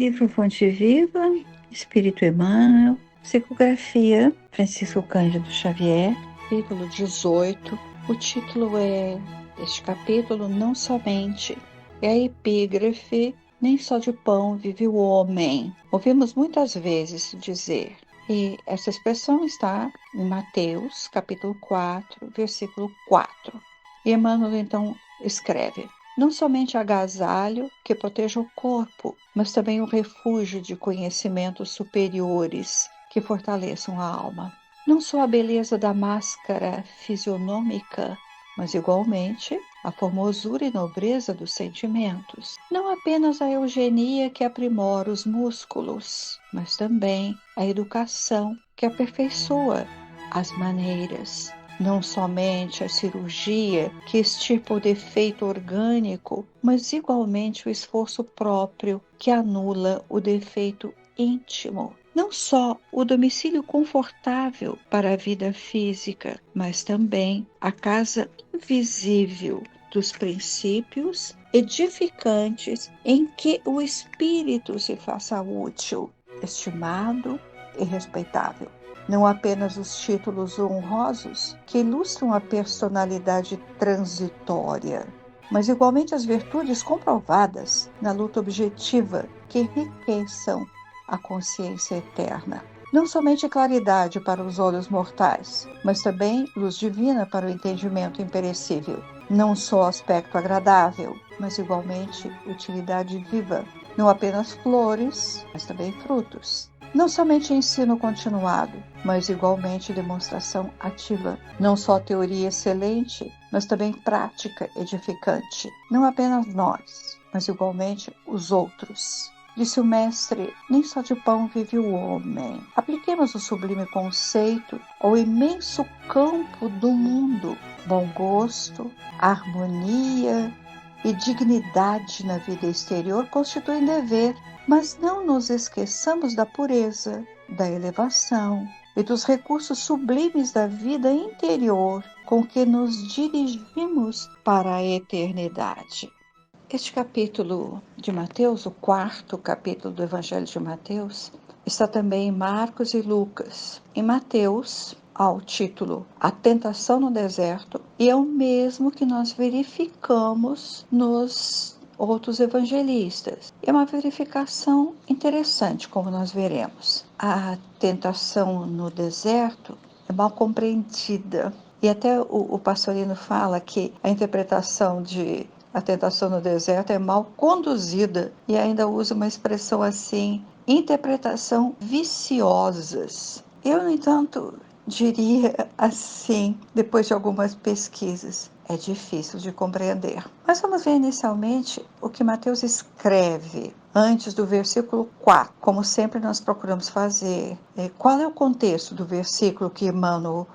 Livro Fonte Viva, Espírito Emmanuel, Psicografia, Francisco Cândido Xavier, capítulo 18. O título deste capítulo, Não Somente, é a epígrafe, nem só de pão vive o homem. Ouvimos muitas vezes dizer, e essa expressão está em Mateus, capítulo 4, versículo 4. E Emmanuel então escreve: não somente agasalho que proteja o corpo, mas também o refúgio de conhecimentos superiores que fortaleçam a alma. Não só a beleza da máscara fisionômica, mas igualmente a formosura e nobreza dos sentimentos. Não apenas a eugenia que aprimora os músculos, mas também a educação que aperfeiçoa as maneiras. Não somente a cirurgia que extirpa o defeito orgânico, mas igualmente o esforço próprio que anula o defeito íntimo. Não só o domicílio confortável para a vida física, mas também a casa invisível dos princípios edificantes em que o espírito se faça útil, estimado e respeitável. Não apenas os títulos honrosos que ilustram a personalidade transitória, mas igualmente as virtudes comprovadas na luta objetiva que enriqueçam a consciência eterna. Não somente claridade para os olhos mortais, mas também luz divina para o entendimento imperecível. Não só aspecto agradável, mas igualmente utilidade viva. Não apenas flores, mas também frutos. Não somente ensino continuado, mas igualmente demonstração ativa. Não só teoria excelente, mas também prática edificante. Não apenas nós, mas igualmente os outros. Disse o mestre, nem só de pão vive o homem. Apliquemos o sublime conceito ao imenso campo do mundo. Bom gosto, harmonia e dignidade na vida exterior constituem dever, mas não nos esqueçamos da pureza, da elevação e dos recursos sublimes da vida interior com que nos dirigimos para a eternidade. Este capítulo de Mateus, o quarto capítulo do Evangelho de Mateus, está também em Marcos e Lucas. Em Mateus, ao título A Tentação no Deserto, e é o mesmo que nós verificamos nos outros evangelistas. É uma verificação interessante, como nós veremos. A tentação no deserto é mal compreendida. E até o Pastorino fala que a interpretação de a tentação no deserto é mal conduzida e ainda usa uma expressão assim, interpretação viciosas. Eu, no entanto, diria assim, depois de algumas pesquisas, é difícil de compreender. Mas vamos ver inicialmente o que Mateus escreve antes do versículo 4, como sempre nós procuramos fazer. Qual é o contexto do versículo que Emmanuel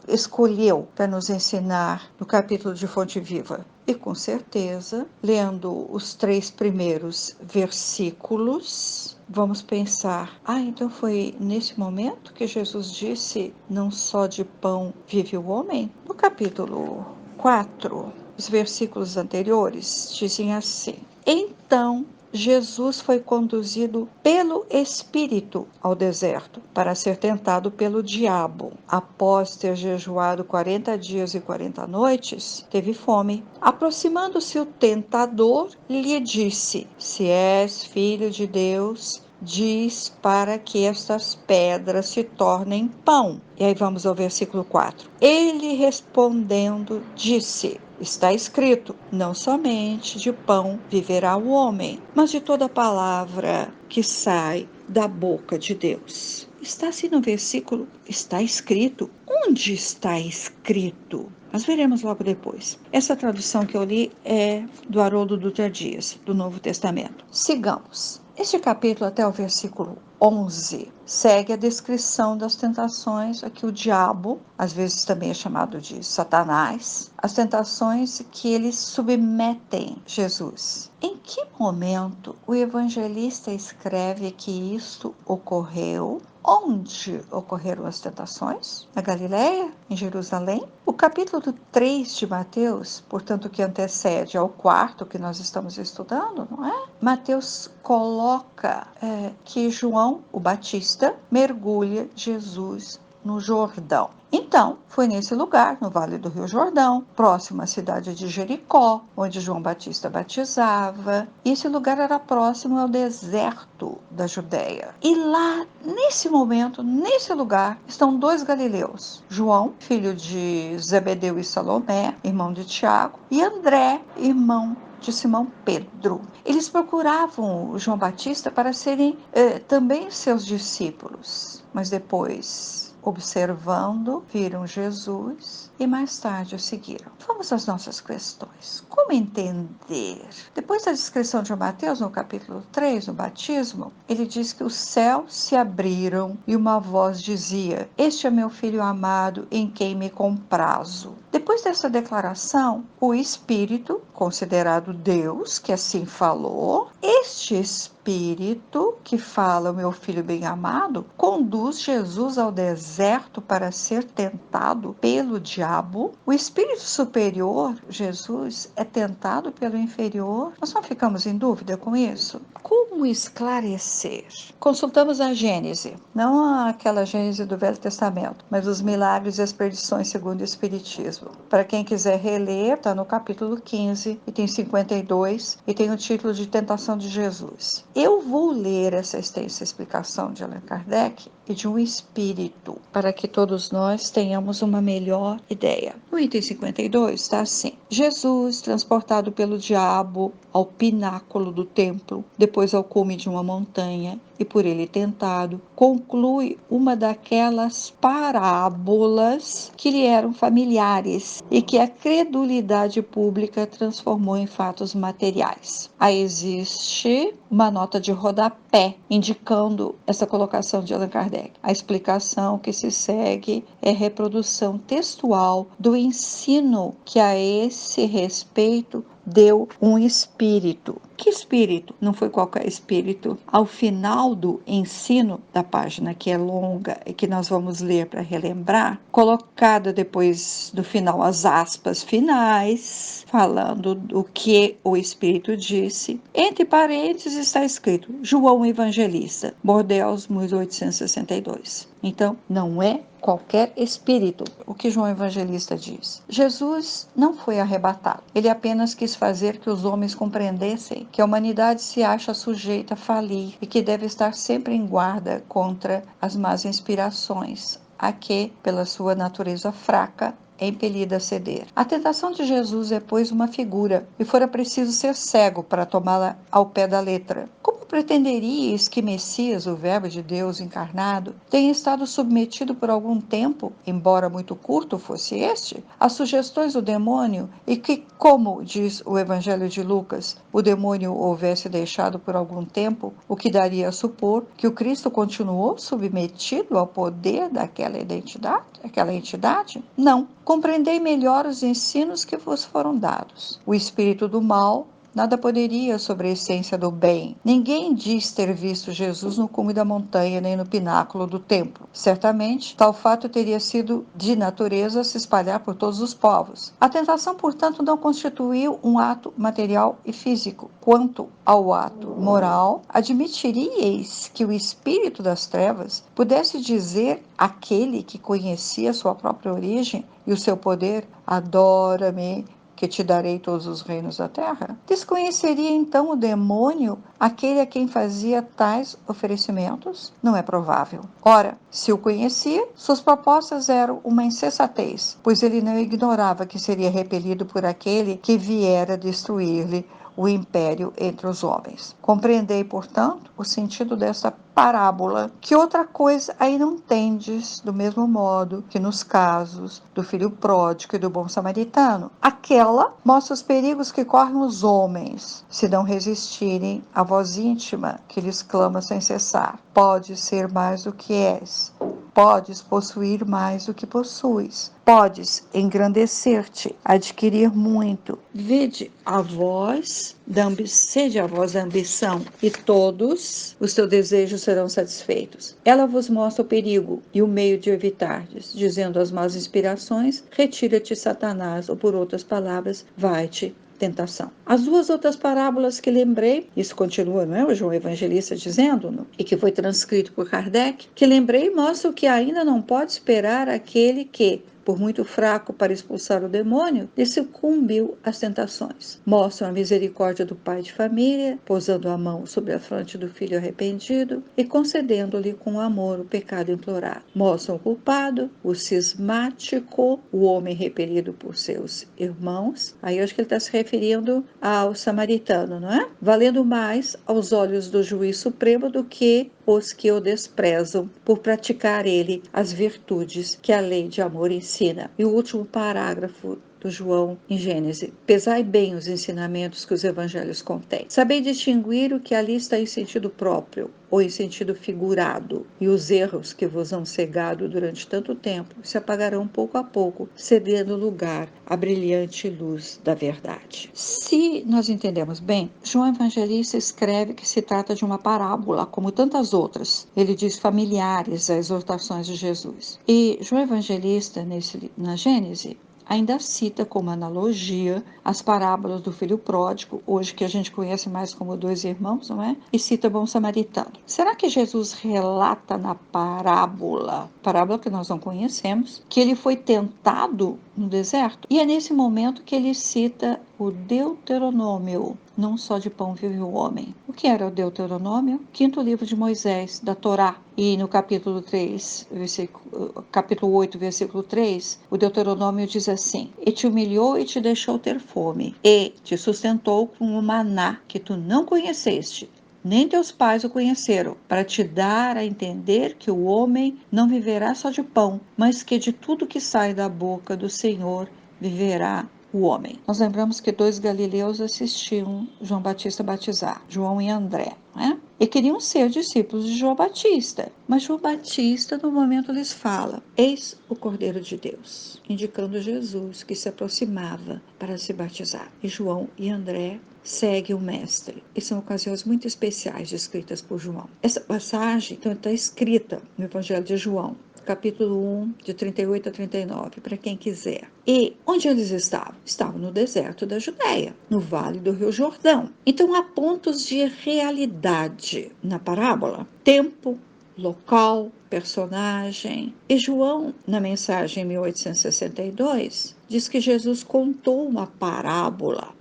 escolheu para nos ensinar no capítulo de Fonte Viva? E com certeza, lendo os 3 primeiros versículos, vamos pensar, então foi nesse momento que Jesus disse, não só de pão vive o homem? No capítulo 4, os versículos anteriores dizem assim: então Jesus foi conduzido pelo Espírito ao deserto para ser tentado pelo diabo. Após ter jejuado 40 dias e 40 noites, teve fome. Aproximando-se o tentador, lhe disse: se és filho de Deus, diz para que estas pedras se tornem pão. E aí vamos ao versículo 4. Ele respondendo disse: está escrito, não somente de pão viverá o homem, mas de toda palavra que sai da boca de Deus. Está assim no versículo, está escrito. Onde está escrito? Nós veremos logo depois. Essa tradução que eu li é do Haroldo Dutra Dias, do Novo Testamento. Sigamos. Este capítulo, até o versículo 11, segue a descrição das tentações a que o diabo, às vezes também é chamado de Satanás, as tentações que eles submetem Jesus. Em que momento o evangelista escreve que isto ocorreu Onde ocorreram as tentações? Na Galileia? Em Jerusalém? O capítulo 3 de Mateus, portanto, que antecede ao quarto que nós estamos estudando, não é? Mateus coloca que João, o Batista, mergulha Jesus no Jordão. Então, foi nesse lugar, no Vale do Rio Jordão, próximo à cidade de Jericó, onde João Batista batizava. E esse lugar era próximo ao deserto da Judéia. E lá, nesse momento, nesse lugar, estão dois galileus. João, filho de Zebedeu e Salomé, irmão de Tiago, e André, irmão de Simão Pedro. Eles procuravam João Batista para serem também seus discípulos, mas depois, observando, viram Jesus e mais tarde o seguiram. Vamos às nossas questões. Como entender? Depois da descrição de Mateus, no capítulo 3, no batismo, ele diz que os céus se abriram e uma voz dizia: "Este é meu filho amado, em quem me comprazo." Depois dessa declaração, o Espírito, considerado Deus, que assim falou, este Espírito que fala, o meu filho bem amado, conduz Jesus ao deserto para ser tentado pelo diabo. O Espírito superior, Jesus, é tentado pelo inferior. Nós não ficamos em dúvida com isso? Como esclarecer? Consultamos a Gênese, não aquela Gênese do Velho Testamento, mas os milagres e as predições segundo o Espiritismo. Para quem quiser reler, está no capítulo 15, e tem 52, e tem o título de Tentação de Jesus. Eu vou ler essa extensa explicação de Allan Kardec e de um espírito, para que todos nós tenhamos uma melhor ideia. No item 52 está assim: Jesus, transportado pelo diabo ao pináculo do templo, depois ao cume de uma montanha, e por ele tentado, conclui uma daquelas parábolas que lhe eram familiares e que a credulidade pública transformou em fatos materiais. Aí existe uma nota de rodapé indicando essa colocação de Allan Kardec. A explicação que se segue é reprodução textual do ensino que a esse respeito deu um espírito. Que espírito? Não foi qualquer espírito. Ao final do ensino da página, que é longa e que nós vamos ler para relembrar, colocada depois do final as aspas finais, falando do que o espírito disse. Entre parênteses está escrito João Evangelista, Bordeaux, 1862. Então, não é qualquer espírito. O que João Evangelista diz? Jesus não foi arrebatado. Ele apenas quis fazer que os homens compreendessem que a humanidade se acha sujeita a falir e que deve estar sempre em guarda contra as más inspirações, a que, pela sua natureza fraca, é impelida a ceder. A tentação de Jesus é, pois, uma figura, e fora preciso ser cego para tomá-la ao pé da letra. Como pretenderíeis que Messias, o Verbo de Deus encarnado, tenha estado submetido por algum tempo, embora muito curto fosse este, às sugestões do demônio, e que, como diz o Evangelho de Lucas, o demônio o houvesse deixado por algum tempo, o que daria a supor que o Cristo continuou submetido ao poder daquela entidade? Não. Compreendei melhor os ensinos que vos foram dados. O espírito do mal nada poderia sobre a essência do bem. Ninguém diz ter visto Jesus no cume da montanha, nem no pináculo do templo. Certamente, tal fato teria sido de natureza a se espalhar por todos os povos. A tentação, portanto, não constituiu um ato material e físico. Quanto ao ato moral, admitiríeis que o espírito das trevas pudesse dizer àquele que conhecia sua própria origem e o seu poder: adora-me, que te darei todos os reinos da terra? Desconheceria então o demônio aquele a quem fazia tais oferecimentos? Não é provável. Ora, se o conhecia, suas propostas eram uma insensatez, pois ele não ignorava que seria repelido por aquele que viera destruir-lhe o império entre os homens. Compreendei, portanto, o sentido desta parábola. Que outra coisa aí não tendes, do mesmo modo que nos casos do filho pródigo e do bom samaritano? Aquela mostra os perigos que correm os homens se não resistirem à voz íntima que lhes clama sem cessar: pode ser mais do que és, Podes possuir mais do que possuis. Podes engrandecer-te, adquirir muito. Sede a voz da ambição, e todos os teus desejos serão satisfeitos. Ela vos mostra o perigo e o meio de evitardes, dizendo as más inspirações: retira-te, Satanás, ou por outras palavras, vai-te tentação. As duas outras parábolas que lembrei, isso continua, não é? O João Evangelista dizendo, e que foi transcrito por Kardec, que lembrei, mostra que ainda não pode esperar aquele que, por muito fraco para expulsar o demônio, lhe sucumbiu às tentações. Mostram a misericórdia do pai de família, pousando a mão sobre a fronte do filho arrependido e concedendo-lhe com amor o pecado implorado. Mostram o culpado, o cismático, o homem repelido por seus irmãos. Aí eu acho que ele está se referindo ao samaritano, não é? Valendo mais aos olhos do juiz supremo do que os que o desprezam por praticar ele as virtudes que a lei de amor ensina. E o último parágrafo do João em Gênesis: pesai bem os ensinamentos que os evangelhos contêm. Sabei distinguir o que ali está em sentido próprio ou em sentido figurado, e os erros que vos hão cegado durante tanto tempo se apagarão pouco a pouco, cedendo lugar à brilhante luz da verdade. Se nós entendemos bem, João Evangelista escreve que se trata de uma parábola, como tantas outras. Ele diz familiares às exortações de Jesus. E João Evangelista, na Gênesis, ainda cita como analogia as parábolas do filho pródigo, hoje que a gente conhece mais como dois irmãos, não é? E cita o bom samaritano. Será que Jesus relata na parábola que nós não conhecemos, que ele foi tentado no deserto? E é nesse momento que ele cita o Deuteronômio: não só de pão vive o homem. O que era o Deuteronômio? Quinto livro de Moisés, da Torá. E no capítulo 8, versículo 3, o Deuteronômio diz assim: e te humilhou e te deixou ter fome, e te sustentou com o maná que tu não conheceste, nem teus pais o conheceram, para te dar a entender que o homem não viverá só de pão, mas que de tudo que sai da boca do Senhor viverá o homem. Nós lembramos que dois galileus assistiam João Batista batizar, João e André, né? E queriam ser discípulos de João Batista. Mas João Batista, no momento, lhes fala: eis o Cordeiro de Deus, indicando Jesus que se aproximava para se batizar. E João e André seguem o mestre. E são ocasiões muito especiais descritas por João. Essa passagem, então, está escrita no Evangelho de João, capítulo 1, de 38 a 39, para quem quiser. E onde eles estavam? Estavam no deserto da Judéia, no vale do Rio Jordão. Então há pontos de realidade na parábola: tempo, local, personagem. E João, na mensagem 1862, diz que Jesus contou uma parábola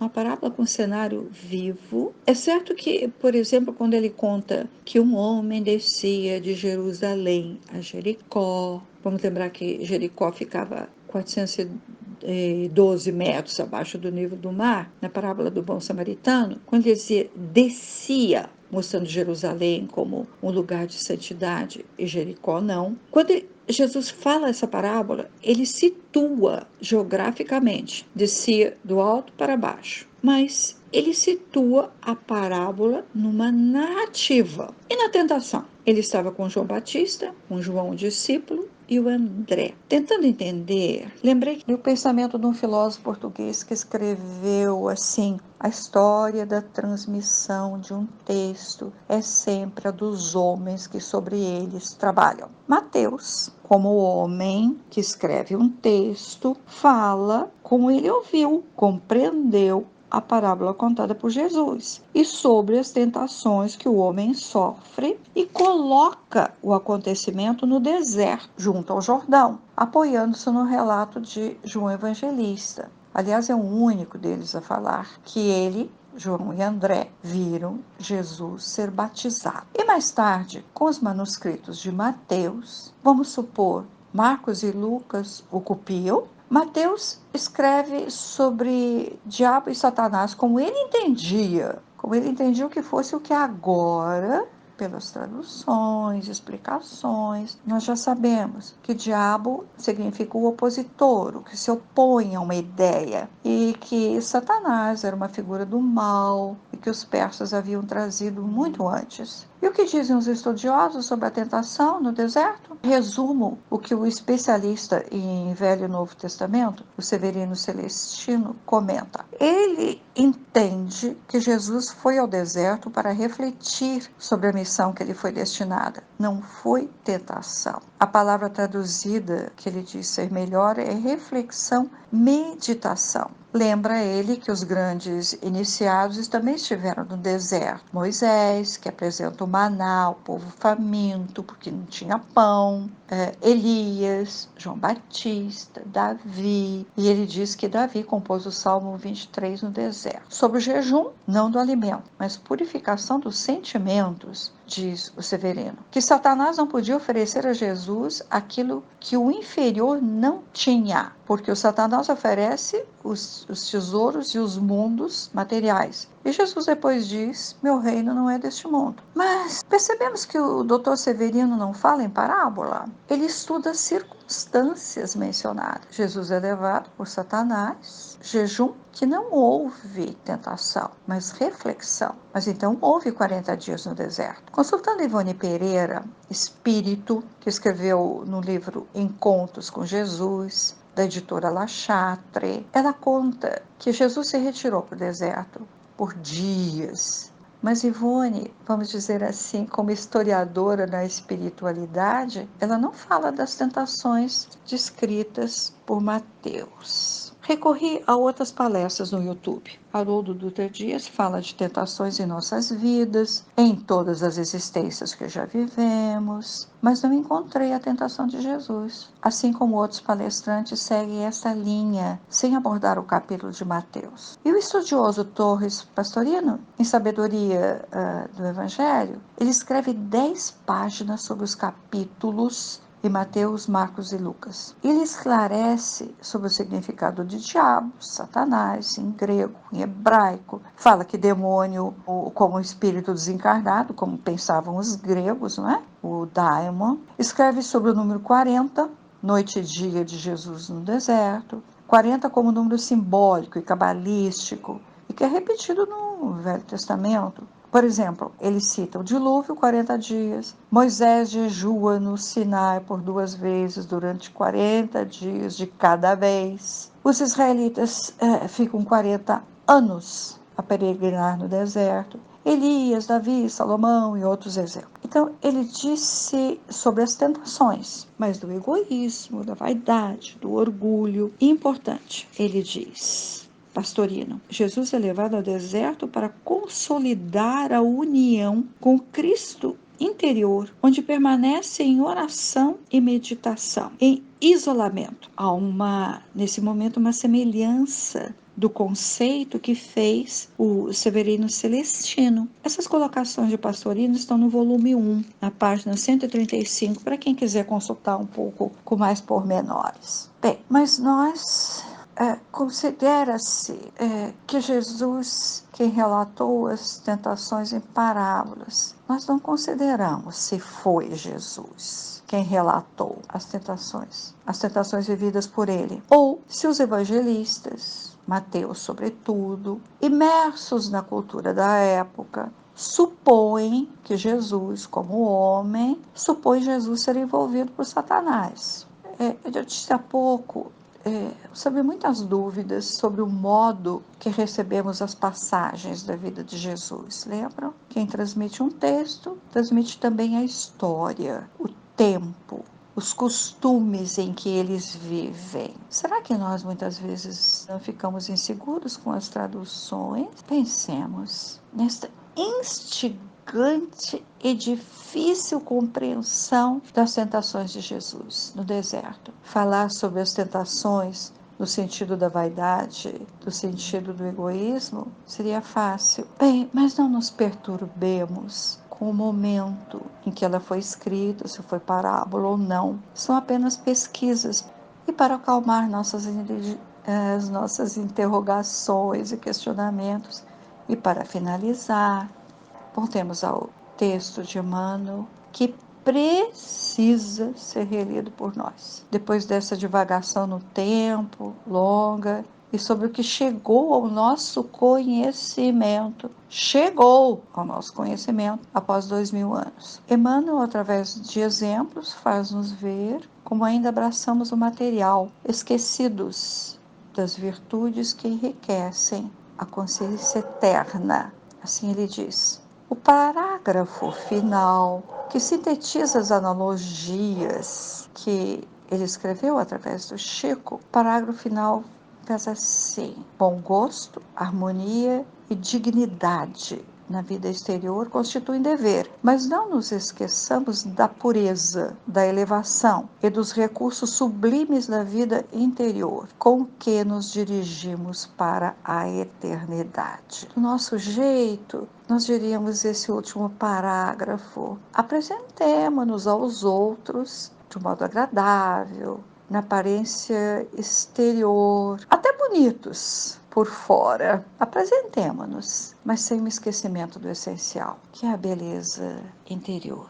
com cenário vivo. É certo que, por exemplo, quando ele conta que um homem descia de Jerusalém a Jericó, vamos lembrar que Jericó ficava 412 metros abaixo do nível do mar, na parábola do bom samaritano, quando ele dizia descia, mostrando Jerusalém como um lugar de santidade e Jericó não. Quando Jesus fala essa parábola, ele situa geograficamente, descia do alto para baixo, mas ele situa a parábola numa narrativa. E na tentação? Ele estava com João Batista, com João o discípulo, e o André. Tentando entender, lembrei do pensamento de um filósofo português que escreveu assim: a história da transmissão de um texto é sempre a dos homens que sobre eles trabalham. Mateus, como homem que escreve um texto, fala como ele ouviu, compreendeu a parábola contada por Jesus e sobre as tentações que o homem sofre, e coloca o acontecimento no deserto, junto ao Jordão, apoiando-se no relato de João Evangelista. Aliás, é o único deles a falar que ele, João e André, viram Jesus ser batizado. E mais tarde, com os manuscritos de Mateus, vamos supor, Marcos e Lucas o copiam. Mateus escreve sobre diabo e Satanás como ele entendia o que fosse o que agora, pelas traduções, explicações, nós já sabemos que diabo significa o opositor, o que se opõe a uma ideia, e que Satanás era uma figura do mal e que os persas haviam trazido muito antes. E o que dizem os estudiosos sobre a tentação no deserto? Resumo o que o especialista em Velho e Novo Testamento, o Severino Celestino, comenta. Ele entende que Jesus foi ao deserto para refletir sobre a missão que lhe foi destinada. Não foi tentação. A palavra traduzida que ele diz ser melhor é reflexão, meditação. Lembra ele que os grandes iniciados também estiveram no deserto. Moisés, que apresenta o maná, o povo faminto, porque não tinha pão. Elias, João Batista, Davi. E ele diz que Davi compôs o Salmo 23 no deserto. Sobre o jejum, não do alimento, mas purificação dos sentimentos, diz o Severino, que Satanás não podia oferecer a Jesus aquilo que o inferior não tinha, porque o Satanás oferece os tesouros e os mundos materiais. E Jesus depois diz, meu reino não é deste mundo. Mas percebemos que o doutor Severino não fala em parábola. Ele estuda circunstâncias mencionadas. Jesus é levado por Satanás, jejum, que não houve tentação, mas reflexão. Mas então houve 40 dias no deserto. Consultando Ivone Pereira, espírito, que escreveu no livro Encontros com Jesus, da editora La Chatre, ela conta que Jesus se retirou para o deserto por dias. Mas Ivone, vamos dizer assim, como historiadora da espiritualidade, ela não fala das tentações descritas por Mateus. Recorri a outras palestras no YouTube. Haroldo Dutra Dias fala de tentações em nossas vidas, em todas as existências que já vivemos, mas não encontrei a tentação de Jesus. Assim como outros palestrantes seguem essa linha, sem abordar o capítulo de Mateus. E o estudioso Torres Pastorino, em Sabedoria do Evangelho, ele escreve 10 páginas sobre os capítulos em Mateus, Marcos e Lucas. Ele esclarece sobre o significado de diabo, Satanás, em grego, em hebraico. Fala que demônio, como espírito desencarnado, como pensavam os gregos, não é? O daimon. Escreve sobre o número 40, noite e dia de Jesus no deserto. 40 como número simbólico e cabalístico, e que é repetido no Velho Testamento. Por exemplo, ele cita o dilúvio, 40 dias. Moisés jejua no Sinai por 2 vezes durante 40 dias de cada vez. Os israelitas ficam 40 anos a peregrinar no deserto. Elias, Davi, Salomão e outros exemplos. Então, ele disse sobre as tentações, mas do egoísmo, da vaidade, do orgulho. E importante, ele diz... Pastorino, Jesus é levado ao deserto para consolidar a união com Cristo interior, onde permanece em oração e meditação, em isolamento. Há nesse momento uma semelhança do conceito que fez o Severino Celestino. Essas colocações de Pastorino estão no volume 1, na página 135, para quem quiser consultar um pouco com mais pormenores. Bem, mas nós... considera-se que Jesus, quem relatou as tentações em parábolas, nós não consideramos se foi Jesus quem relatou as tentações vividas por ele, ou se os evangelistas, Mateus sobretudo, imersos na cultura da época, supõem que Jesus, como homem, supõe Jesus ser envolvido por Satanás. Eu disse há pouco sobre muitas dúvidas sobre o modo que recebemos as passagens da vida de Jesus. Lembram? Quem transmite um texto, transmite também a história, o tempo, os costumes em que eles vivem. Será que nós muitas vezes não ficamos inseguros com as traduções? Pensemos nesta instigante e difícil compreensão das tentações de Jesus no deserto. Falar sobre as tentações no sentido da vaidade, no sentido do egoísmo, seria fácil. Bem, mas não nos perturbemos com o momento em que ela foi escrita, se foi parábola ou não. São apenas pesquisas. E para acalmar as nossas interrogações e questionamentos, e para finalizar, voltemos ao texto de Emmanuel, que precisa ser relido por nós. Depois dessa divagação no tempo, longa, e sobre o que chegou ao nosso conhecimento. Chegou ao nosso conhecimento após 2000 anos. Emmanuel, através de exemplos, faz-nos ver como ainda abraçamos o material, esquecidos das virtudes que enriquecem a consciência eterna. Assim ele diz. O parágrafo final, que sintetiza as analogias que ele escreveu através do Chico, o parágrafo final faz assim: bom gosto, harmonia e dignidade na vida exterior constituem dever, mas não nos esqueçamos da pureza, da elevação e dos recursos sublimes da vida interior, com que nos dirigimos para a eternidade. Do nosso jeito, nós diríamos esse último parágrafo: apresentemo-nos aos outros de um modo agradável, na aparência exterior, até bonitos por fora. Apresentemo-nos, mas sem o esquecimento do essencial, que é a beleza interior.